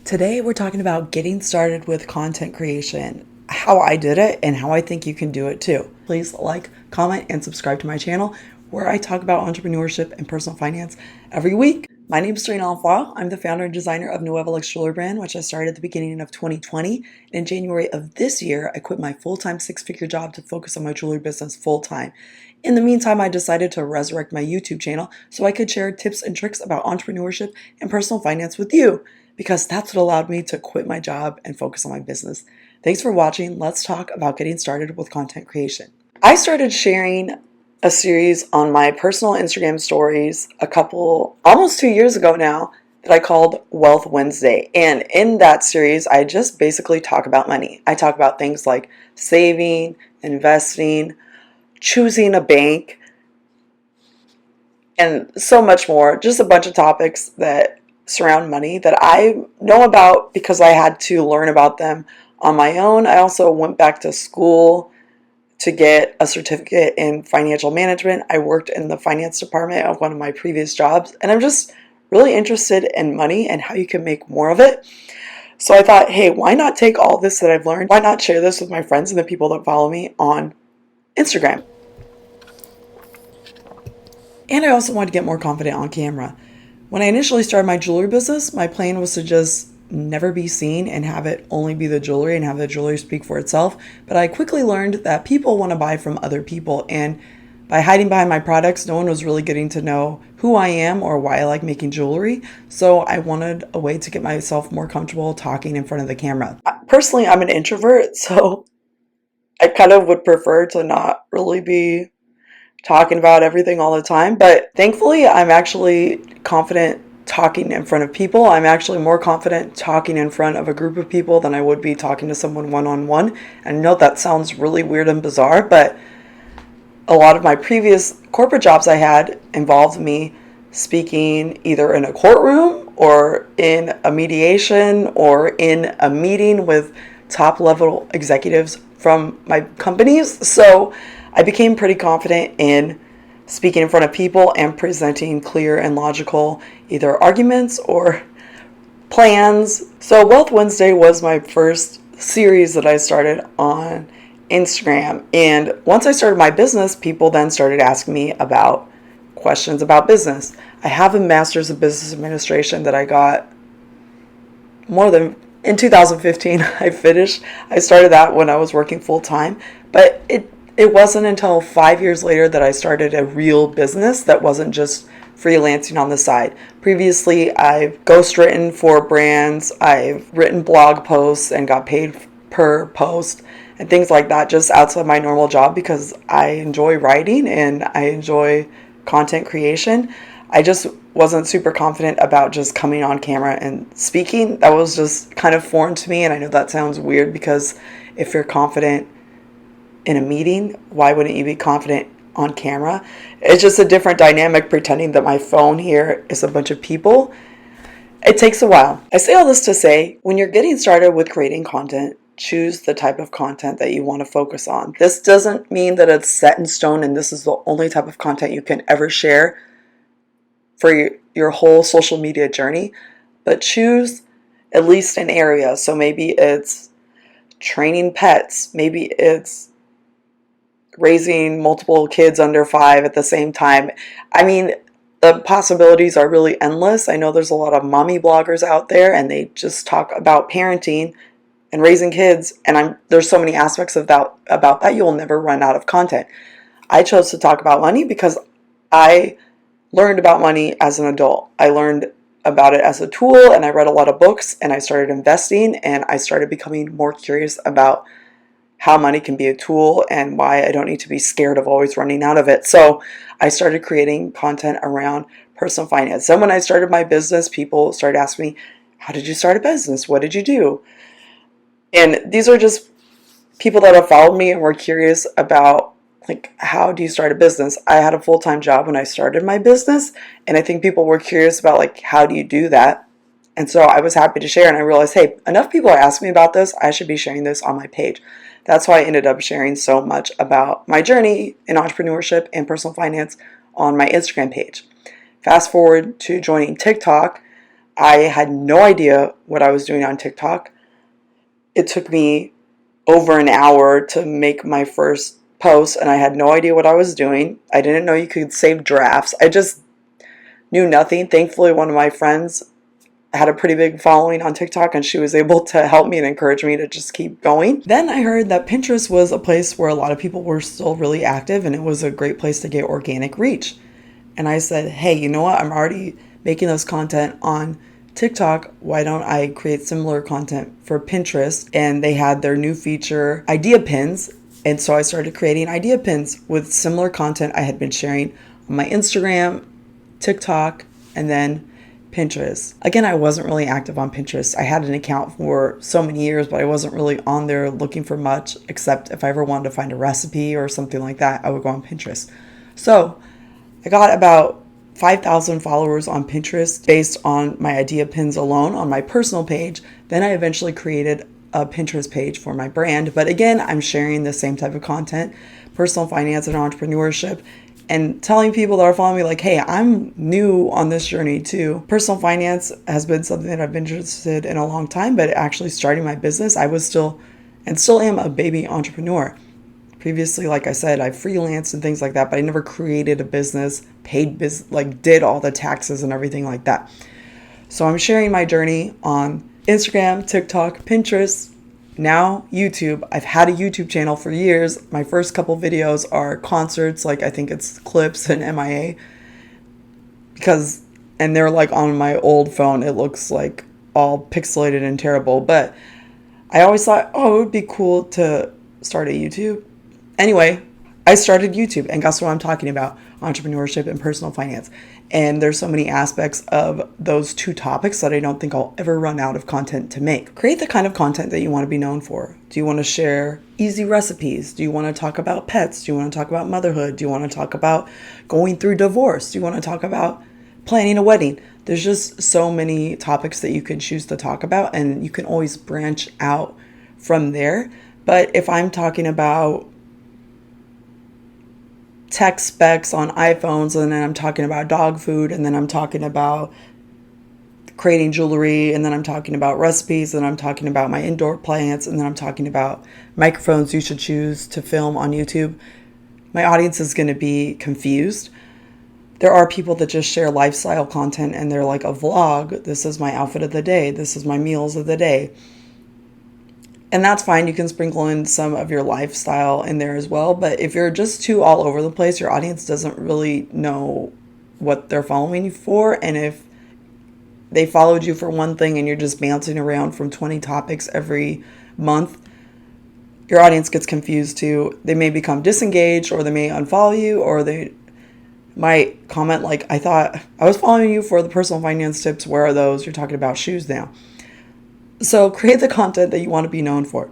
Today, we're talking about getting started with content creation, how I did it, and how I think you can do it too. Please like, comment, and subscribe to my channel where I talk about entrepreneurship and personal finance every week. My name is Serena Alfoy. I'm the founder and designer of Nueva Lux Jewelry brand, which I started at the beginning of 2020. And in January of this year, I quit my full-time six-figure job to focus on my jewelry business full-time. In the meantime, I decided to resurrect my YouTube channel so I could share tips and tricks about entrepreneurship and personal finance with you, because that's what allowed me to quit my job and focus on my business. Thanks for watching. Let's talk about getting started with content creation. I started sharing a series on my personal Instagram stories almost 2 years ago now, that I called Wealth Wednesday. And in that series, I just basically talk about money. I talk about things like saving, investing, choosing a bank, and so much more. Just a bunch of topics that surround money that I know about because I had to learn about them on my own. I also went back to school to get a certificate in financial management. I worked in the finance department of one of my previous jobs, and I'm just really interested in money and how you can make more of it. So I thought, hey, why not take all this that I've learned? Why not share this with my friends and the people that follow me on Instagram? And I also wanted to get more confident on camera. When I initially started my jewelry business, my plan was to just never be seen and have it only be the jewelry and have the jewelry speak for itself. But I quickly learned that people want to buy from other people, and by hiding behind my products, no one was really getting to know who I am or why I like making jewelry. So I wanted a way to get myself more comfortable talking in front of the camera. Personally, I'm an introvert, so I kind of would prefer to not really be talking about everything all the time. But thankfully, I'm actually confident talking in front of people. I'm actually more confident talking in front of a group of people than I would be talking to someone one-on-one. And I know that sounds really weird and bizarre, but a lot of my previous corporate jobs I had involved me speaking either in a courtroom or in a mediation or in a meeting with top level executives from my companies. So I became pretty confident in speaking in front of people and presenting clear and logical either arguments or plans. So Wealth Wednesday was my first series that I started on Instagram. And once I started my business, people then started asking me about questions about business. I have a master's of business administration that I got in 2015. I started that when I was working full time, but it wasn't until 5 years later that I started a real business that wasn't just freelancing on the side. Previously, I've ghostwritten for brands, I've written blog posts and got paid per post and things like that, just outside my normal job, because I enjoy writing and I enjoy content creation. I just wasn't super confident about just coming on camera and speaking. That was just kind of foreign to me, and I know that sounds weird, because if you're confident in a meeting, why wouldn't you be confident on camera? It's just a different dynamic pretending that my phone here is a bunch of people. It takes a while. I say all this to say, when you're getting started with creating content, choose the type of content that you want to focus on. This doesn't mean that it's set in stone and this is the only type of content you can ever share for your whole social media journey, but choose at least an area. So maybe it's training pets, maybe it's raising multiple kids under 5 at the same time. I mean, the possibilities are really endless. I know there's a lot of mommy bloggers out there, and they just talk about parenting and raising kids, and there's so many aspects of about that you'll never run out of content. I chose to talk about money because I learned about money as an adult. I learned about it as a tool, and I read a lot of books, and I started investing, and I started becoming more curious about how money can be a tool and why I don't need to be scared of always running out of it. So I started creating content around personal finance. Then when I started my business, people started asking me, how did you start a business? What did you do? And these are just people that have followed me and were curious about, like, how do you start a business? I had a full-time job when I started my business, and I think people were curious about, like, how do you do that? And so I was happy to share, and I realized, hey, enough people are asking me about this. I should be sharing this on my page. That's why I ended up sharing so much about my journey in entrepreneurship and personal finance on my Instagram page. Fast forward to joining TikTok. I had no idea what I was doing on TikTok. It took me over an hour to make my first post, and I had no idea what I was doing. I didn't know you could save drafts. I just knew nothing. Thankfully, one of my friends had a pretty big following on TikTok, and she was able to help me and encourage me to just keep going. Then I heard that Pinterest was a place where a lot of people were still really active, and it was a great place to get organic reach. And I said, hey, you know what? I'm already making this content on TikTok. Why don't I create similar content for Pinterest? And they had their new feature, idea pins. And so I started creating idea pins with similar content I had been sharing on my Instagram, TikTok, and then Pinterest. Again, I wasn't really active on Pinterest. I had an account for so many years, but I wasn't really on there looking for much, except if I ever wanted to find a recipe or something like that, I would go on Pinterest. So I got about 5,000 followers on Pinterest based on my idea pins alone on my personal page. Then I eventually created a Pinterest page for my brand. But again, I'm sharing the same type of content, personal finance and entrepreneurship, and telling people that are following me like, hey, I'm new on this journey too. Personal finance has been something that I've been interested in a long time, but actually starting my business, I was still and still am a baby entrepreneur. Previously, like I said, I freelanced and things like that, but I never created a business, did all the taxes and everything like that. So I'm sharing my journey on Instagram, TikTok, Pinterest, now YouTube. I've had a YouTube channel for years. My first couple videos are concerts, like I think it's Clips and MIA, and they're like on my old phone. It looks like all pixelated and terrible, but I always thought, oh, it would be cool to start a YouTube. Anyway, I started YouTube, and guess what I'm talking about? Entrepreneurship and personal finance. And there's so many aspects of those two topics that I don't think I'll ever run out of content to make. Create the kind of content that you want to be known for. Do you want to share easy recipes? Do you want to talk about pets? Do you want to talk about motherhood? Do you want to talk about going through divorce? Do you want to talk about planning a wedding? There's just so many topics that you can choose to talk about, and you can always branch out from there. But if I'm talking about tech specs on iPhones, and then I'm talking about dog food, and then I'm talking about creating jewelry, and then I'm talking about recipes, and I'm talking about my indoor plants, and then I'm talking about microphones you should choose to film on YouTube, my audience is going to be confused. There are people that just share lifestyle content, and they're like a vlog. This is my outfit of the day. This is my meals of the day. And that's fine. You can sprinkle in some of your lifestyle in there as well. But if you're just too all over the place, your audience doesn't really know what they're following you for. And if they followed you for one thing and you're just bouncing around from 20 topics every month, your audience gets confused too. They may become disengaged, or they may unfollow you, or they might comment like, I thought I was following you for the personal finance tips. Where are those? You're talking about shoes now. So create the content that you want to be known for.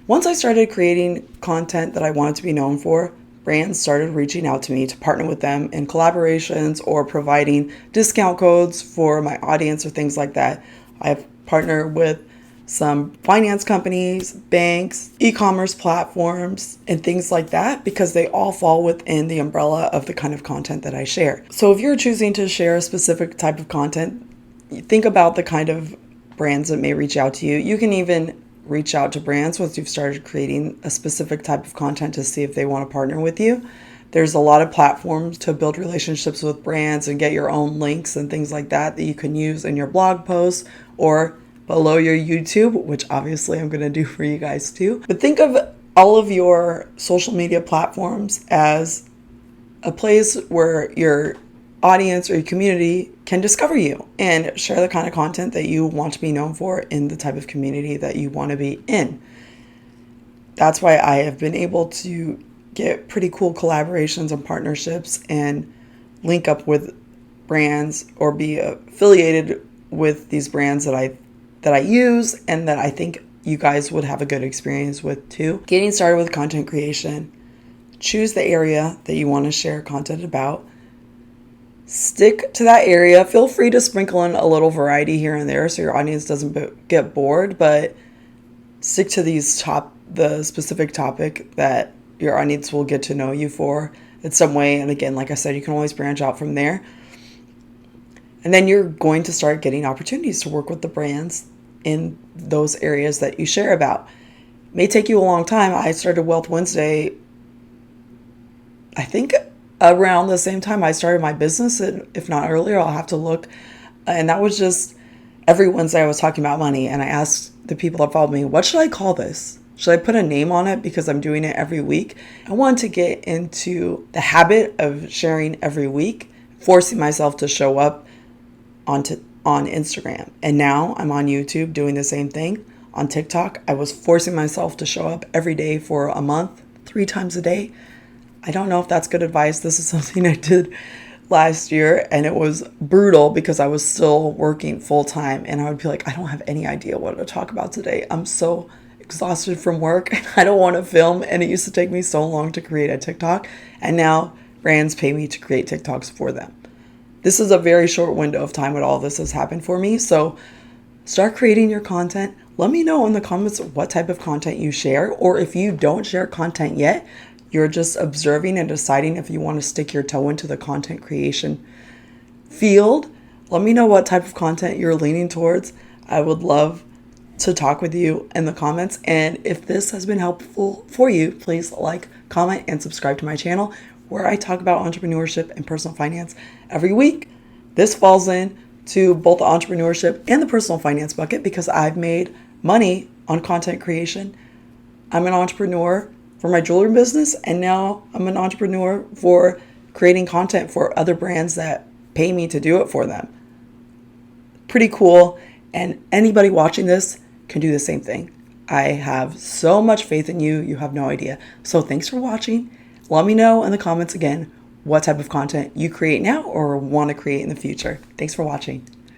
Once I started creating content that I wanted to be known for, brands started reaching out to me to partner with them in collaborations or providing discount codes for my audience or things like that. I've partnered with some finance companies, banks, e-commerce platforms, and things like that, because they all fall within the umbrella of the kind of content that I share. So if you're choosing to share a specific type of content, think about the kind of brands that may reach out to you. You can even reach out to brands once you've started creating a specific type of content to see if they want to partner with you. There's a lot of platforms to build relationships with brands and get your own links and things like that you can use in your blog posts or below your YouTube, which obviously I'm going to do for you guys too. But think of all of your social media platforms as a place where your audience or your community can discover you and share the kind of content that you want to be known for in the type of community that you want to be in. That's why I have been able to get pretty cool collaborations and partnerships and link up with brands or be affiliated with these brands that I use and that I think you guys would have a good experience with too. Getting started with content creation. Choose the area that you want to share content about. Stick to that area. Feel free to sprinkle in a little variety here and there so your audience doesn't get bored, but stick to the specific topic that your audience will get to know you for in some way. And again, like I said, you can always branch out from there. And then you're going to start getting opportunities to work with the brands in those areas that you share about. It may take you a long time. I started Wealth Wednesday, I think around the same time I started my business, and if not earlier, I'll have to look. And that was just every Wednesday I was talking about money, and I asked the people that followed me, what should I call this? Should I put a name on it because I'm doing it every week? I wanted to get into the habit of sharing every week, forcing myself to show up on Instagram. And now I'm on YouTube doing the same thing. On TikTok, I was forcing myself to show up every day for a month, 3 times a day. I don't know if that's good advice. This is something I did last year, and it was brutal because I was still working full time, and I would be like, I don't have any idea what to talk about today. I'm so exhausted from work and I don't want to film. And it used to take me so long to create a TikTok, and now brands pay me to create TikToks for them. This is a very short window of time when all this has happened for me. So start creating your content. Let me know in the comments what type of content you share, or if you don't share content yet, you're just observing and deciding if you want to stick your toe into the content creation field. Let me know what type of content you're leaning towards. I would love to talk with you in the comments. And if this has been helpful for you, please like, comment, and subscribe to my channel, where I talk about entrepreneurship and personal finance every week. This falls in to both the entrepreneurship and the personal finance bucket because I've made money on content creation. I'm an entrepreneur for my jewelry business, and now I'm an entrepreneur for creating content for other brands that pay me to do it for them. Pretty cool. And anybody watching this can do the same thing. I have so much faith in you. You have no idea. So thanks for watching. Let me know in the comments again what type of content you create now or want to create in the future. Thanks for watching.